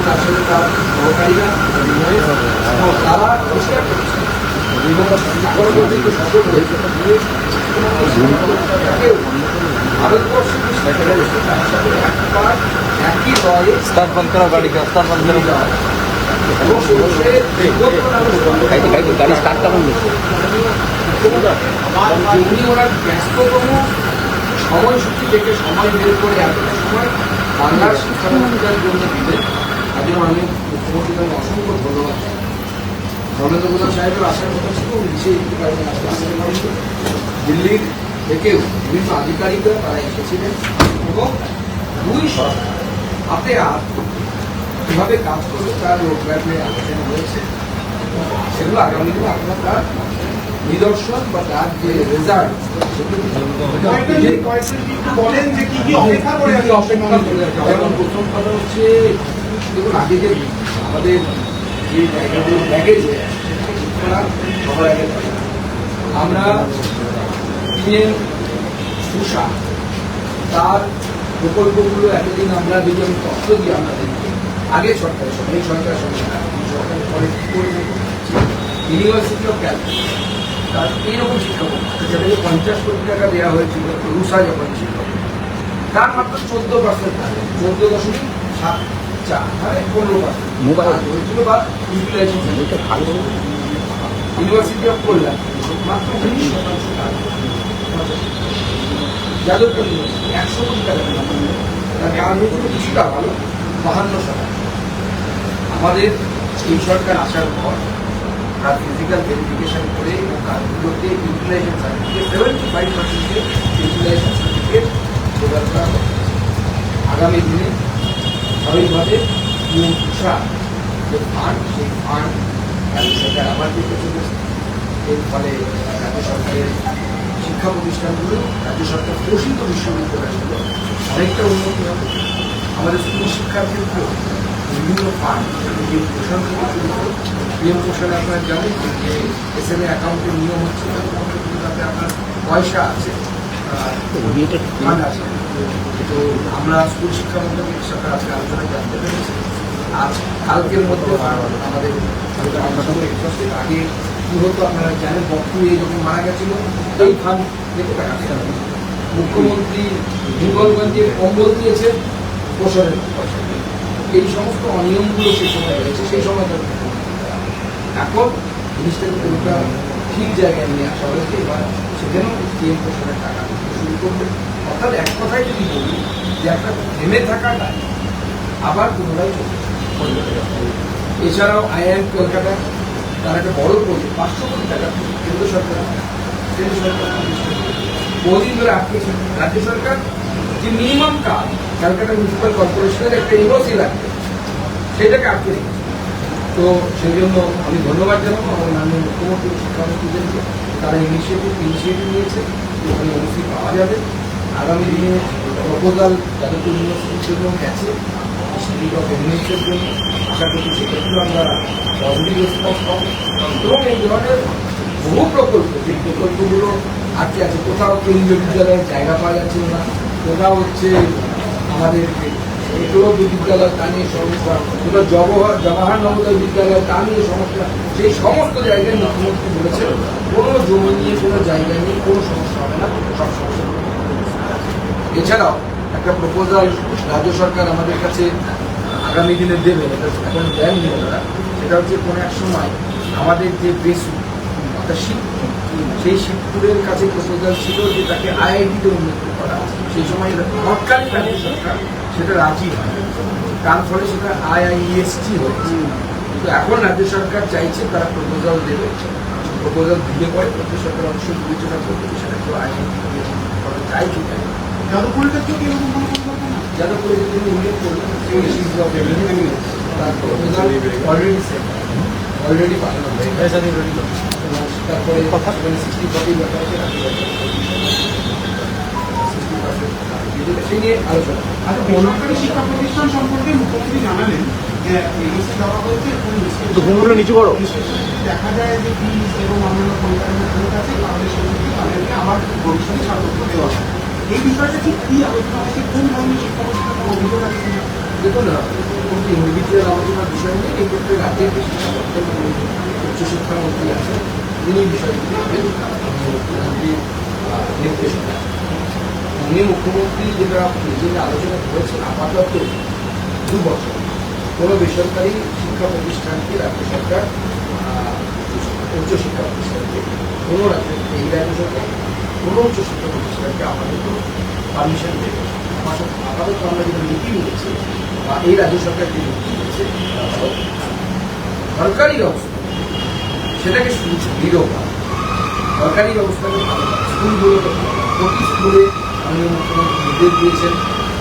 তার সাথে তার সহকারীরা তারা পরিষ্কার করেছে একই দলে स्टार्ट बंद करो गाड़ी का स्टार्ट बंद करो गाड़ी स्टार्ट करो যেমনি ওরা ব্যস্ততম সময়সূচি থেকে সময় বের করে এতটা সময় বাংলার শিক্ষা ব্যবস্থার জন্য দিলেন তার জন্য আমি মুখ্যমন্ত্রীকে অসংখ্য ধন্যবাদ ধর্মেন্দ্র প্রধান সাহেবের আসার কথা ছিল সেই কারণে আসতে পারেন দিল্লির থেকেও বিভিন্ন আধিকারিকরা তারা এসেছিলেন এবং দুই সরকার হাতে হাত কীভাবে কাজ করবে তার রোডম্যাপে আলোচনা হয়েছে সেগুলো আগামী দিনে আপনার তার নিদর্শন বা তার যে রেজাল্ট বলেন যে কি কি অপেক্ষা করে যেমন প্রথম কথা হচ্ছে দেখুন আগে যে আমাদের যে জায়গাগুলো ব্যাগেজ হয়ে আছে সবার আগে আমরা পিএম সুশা তার প্রকল্পগুলো এতদিন আমরা যদি আমি তথ্য দিই আমাদের আগে সরকারের সঙ্গে এই সরকারের সঙ্গে সরকারের পরে কী করবে ইউনিভার্সিটি অফ ক্যালকাটা তার এইরকম শিক্ষক যেটাকে 50 কোটি টাকা দেওয়া হয়েছিল রুষা যখন ছিল তার মাত্র 14% থাকে 14.74 মানে 15% হয়েছিল বা ইউটিলাইজেশন ইউনিভার্সিটি অফ কল্যাণ মাত্র 19% যাদবপুর ইউনিভার্সিটি 100 কোটি টাকা তার কারণ হয়েছিল কিছুটা ভালো 52%। আমাদের এই সরকার আসার পর তার ফিজিক্যাল ভেরিফিকেশন করে এবং কাজগুলোতে ইউটিলাইজেশন সার্টিফিকেট 75% ইউটিলাইজেশন সার্টিফিকেট প্রদান করা হবে আগামী দিনে স্বাভাবিকভাবে উষা যে ফান্ড সেই ফান্ড রাজ্য সরকার আবার দিতে চলেছে এর ফলে রাজ্য সরকারের শিক্ষা প্রতিষ্ঠানগুলো রাজ্য সরকার পোষিত বিশ্ববিদ্যালয়গুলো অনেকটা উন্নতি হবে আমাদের স্কুল শিক্ষার ক্ষেত্রেও বিভিন্ন ফান্ড পিএম পোষণ থেকে শুরু করে পিএম পোষণে আপনারা জানেন যে এসএমএ অ্যাকাউন্টের নিয়ম হচ্ছে তাতে আপনার পয়সা আছে ফান্ড আছে তো আমরা স্কুল শিক্ষা মন্ত্রকের সাথে আজকে আলোচনায় জানতে পেরেছি আজ কালকের মধ্যে আমাদের আগে কি হতো আপনারা জানেন বক্তু যখন মারা গেছিল এই ফান্ড থেকে টাকা মুখ্যমন্ত্রী মুঘলগঞ্জে কম্বল দিয়েছে পোষণের পয়সা এই সমস্ত অনিয়মগুলো সেই সময় রয়েছে সেই সময় এখন জিনিসটাকে পুরোটা ঠিক জায়গায় নিয়ে আসা হয়েছে এবার সেখানেও পিএম পোষণের টাকা শুরু করবে অর্থাৎ এক কথায় যদি বলি যে একটা থেমে থাকা গাড়ি আবার পুনরায় চলবে এছাড়াও আইআইএম কলকাতা তার একটা বড় প্রজেক্ট 500 কোটি টাকা কেন্দ্র সরকার বহুদিন ধরে আটকেছে রাজ্য সরকার যে মিনিমাম কাজ ক্যালকাটা মিউনিসিপ্যাল কর্পোরেশনের একটা এনওসি লাগবে সেটাকে আটকে রেখেছে তো সেই জন্য আমি ধন্যবাদ জানাবো আমার মাননীয় মুখ্যমন্ত্রী শিক্ষামন্ত্রীদেরকে তারা ইনিশিয়েটিভ নিয়েছে ওখানে এনওসি পাওয়া যাবে আগামী দিনে প্রপোজাল যাদবপুর ইউনিভার্সিটির জন্য গেছে ইনস্টিটিউট অফ এমএসের জন্য আশা করছি সেক্ষেত্রেও আমরা পজিটিভ রেসপন্স পাবো এবং এই ধরনের বহু প্রকল্প যে প্রকল্পগুলো আটকে আছে কোথাও কেন্দ্রীয় বিদ্যালয়ের জায়গা পাওয়া যাচ্ছিল না কোথাও হচ্ছে আমাদের একলব্য বিদ্যালয় তা নিয়ে সমস্যা কোথাও জওয়াহর নবোদয় বিদ্যালয় তা নিয়ে সমস্যা সেই সমস্ত জায়গায় মুখ্যমন্ত্রী বলেছেন কোনো জমি নিয়ে কোনো জায়গা নিয়ে কোনো সমস্যা হবে না সব সমস্যা এছাড়াও একটা প্রপোজাল রাজ্য সরকার আমাদের কাছে আগামী দিনে দেবে এটা এখন দেননি ওনারা সেটা হচ্ছে কোনো এক সময় আমাদের যে বেসু অর্থাৎ শিবপুর সেই শিবপুরের কাছে প্রপোজাল ছিল যে তাকে আইআইটিতে উন্নত করা সেই সময় তৎকালীন রাজ্য সরকার সেটা রাজি হয় তার ফলে সেটা আইআইএসটি হয়েছে কিন্তু এখন রাজ্য সরকার চাইছে তারা প্রপোজাল দেবে প্রপোজাল দিলে পরে রাজ্য সরকার অবশ্যই বিবেচনা করবে সেটা তো আইআইটি করা যায় কি যায় যাদবপুরের ক্ষেত্রেও কি এরকম কোনো পরিকল্পনা যাদবপুরে যদি উল্লেখ করবেন তার প্রপোজাল অলরেডি পাঠানো হয়েছে তারপরে কথা 60% ব্যাপারকে সেই নিয়ে আলোচনা আচ্ছা বেসরকারি শিক্ষা প্রতিষ্ঠান সম্পর্কে মুখ্যমন্ত্রী জানালেন যে এনওসি দেওয়া হয়েছে ঘুমগুলো নিচু করো দেখা যায় যে ফিস এবং অন্যান্য পরিকাঠামোর কাছে তাহলে সেক্ষেত্রে তাদেরকে আবার ভবিষ্যতে ছাত্রত্ব দেওয়া হয় এই বিষয়টা ঠিক কি আলোচনা হয়েছে কোন ধরনের শিক্ষা প্রতিষ্ঠান অভিযোগ আছে দেখুন কিন্তু ইন্ডিভিজুয়াল আলোচনার বিষয় নিয়ে এই ক্ষেত্রে রাজ্যের যে শিক্ষামন্ত্রী উচ্চশিক্ষামন্ত্রী আছেন তিনি বিষয়টি দেখবেন মুখ্যমন্ত্রী নির্দেশন উনি মুখ্যমন্ত্রী যেটা নিজেরা আলোচনা করেছেন আপাতত 2 বছর কোনো বেসরকারি শিক্ষা প্রতিষ্ঠানকে রাজ্য সরকার উচ্চশিক্ষা প্রতিষ্ঠানকে কোনো এই রাজ্য সরকার কোনো উচ্চশিক্ষা প্রতিষ্ঠানকে আপাতত পারমিশন দেবে আপাতত আমরা যেটা নীতি নিয়েছি বা এই রাজ্য সরকার যে নীতি নিয়েছে সরকারি ব্যবস্থা সেটাকে দৃঢ় করা সরকারি ব্যবস্থাকে ভালো করা স্কুলগুলোকে প্রতি স্কুলে আমি মুখ্যমন্ত্রী নির্দেশ দিয়েছেন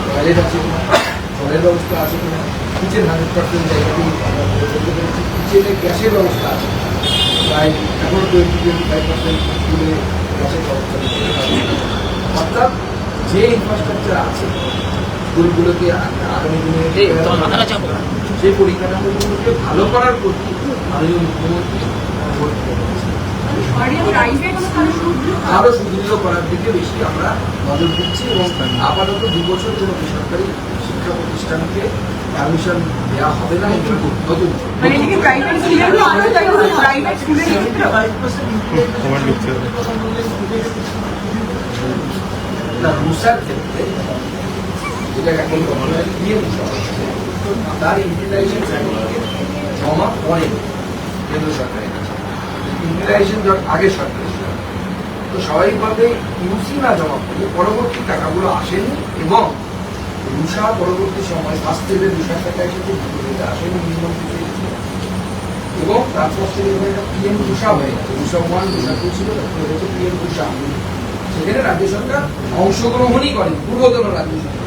টয়লেট আছে কিনা জলের ব্যবস্থা আছে কিনা কিচেন 100% জায়গাতেই আমরা বলতে পেরেছি কিচেনে গ্যাসের ব্যবস্থা আছে প্রায় এখন 20-25% স্কুলে গ্যাসের ব্যবস্থা অর্থাৎ যে ইনফ্রাস্ট্রাকচার আছে স্কুলগুলোকে আগামী দিনে সেই পরিকাঠামোগুলোকে ভালো করার প্রতি মাননীয় মুখ্যমন্ত্রী জোর দিয়েছেন। আরো সুদৃঢ় করার দিকে বেশি আমরা নজর দিচ্ছি এবং আপাতত 2 বছর কোনো বেসরকারি শিক্ষা প্রতিষ্ঠানকে পারমিশন দেওয়া হবে না রুসার ক্ষেত্রে যেটা এখন তার ইউটিলাইজেশন সার্টিফিকেট জমা পড়ে কেন্দ্র সরকারের কাছে ইউটিলাইজেশন আগে সরকারের তো স্বাভাবিকভাবে ইউসি না জমা করলে পরবর্তী টাকাগুলো আসেনি এবং রুষা পরবর্তী সময় ফার্স্ট স্টেজের 2,000 টাকা এসেছে দ্বিতীয়তে আসেনি মিনিমাম এবং তারপর থেকে একটা পিএম রুষা হয়ে গেছে রুষা 1 রুষা 2 ছিল তারপরে হচ্ছে পিএম রুষা সেখানে রাজ্য সরকার অংশগ্রহণই করেন পূর্বতন রাজ্য সরকার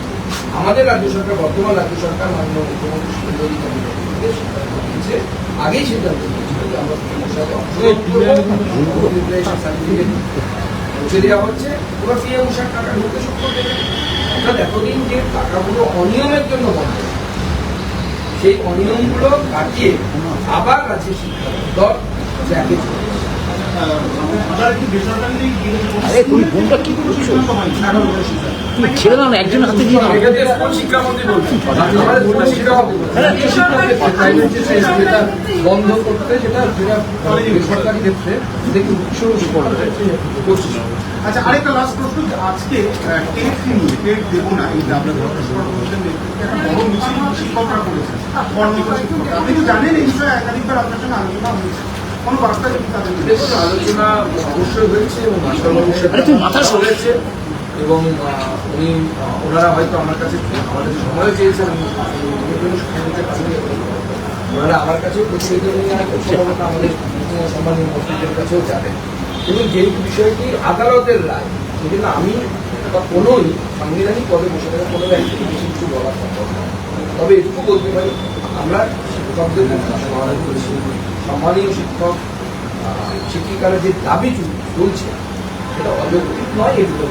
আমাদের রাজ্য সরকার বর্তমান রাজ্য সরকার মাননীয় মুখ্যমন্ত্রী শুভেন্দু অধিকারী সিদ্ধান্ত নিয়েছে আগেই সিদ্ধান্ত নিয়েছিল যে আমরা সার্টিফিকেট পৌঁছে দেওয়া হচ্ছে ওরা পিএম রুষার টাকা ঢুকতে সক্ষম দেবে অর্থাৎ এতদিন যে টাকাগুলো অনিয়মের জন্য বন্ধ সেই অনিয়মগুলো কাটিয়ে আবার রাজ্যের শিক্ষা দর জ্যাকে আরে তুমি বোনটা কি করছো তুমি ছেড়ে দাও না একজন হাতে দিয়ে দাও শিক্ষামন্ত্রী বলছি বন্ধ করতে যেটা বেসরকারি ক্ষেত্রে দেখি আচ্ছা আরেকটা লাস্ট প্রশ্ন আজকে টেট নিয়ে টেট দেবো না এই যে আপনার বলছেন একটা বড় মিছিল শিক্ষকরা করেছেন কর্মকর্তা আপনি তো জানেন এই বিষয়ে একাধিকবার আপনার সঙ্গে আলোচনা হয়েছে কোনো বার্তা দেখুন আলোচনা অবশ্যই হয়েছে এবং মাস্টারবাবুর সাথে হয়েছে এবং উনি ওনারা হয়তো আমার কাছে আমাদের সময় চেয়েছেন ওনারা আমার কাছেও প্রতিবেদন নিয়ে সম্ভবত আমাদের সম্মানীয় মন্ত্রীদের কাছেও যাবেন এবং যেহেতু বিষয়টি আদালতের রায় সেজন্য আমি বা কোনোই সাংবিধানিক পদে বসে থাকা কোনো ব্যক্তিকে বেশি কিছু বলা সম্ভব নয় তবে এটুকু বলতে পারি আমরা শিক্ষকদের সমাধান করেছি সম্মানীয় শিক্ষক শিক্ষিকারা যে দাবি চলছে সেটা অযৌক্তিক নয় এটুকু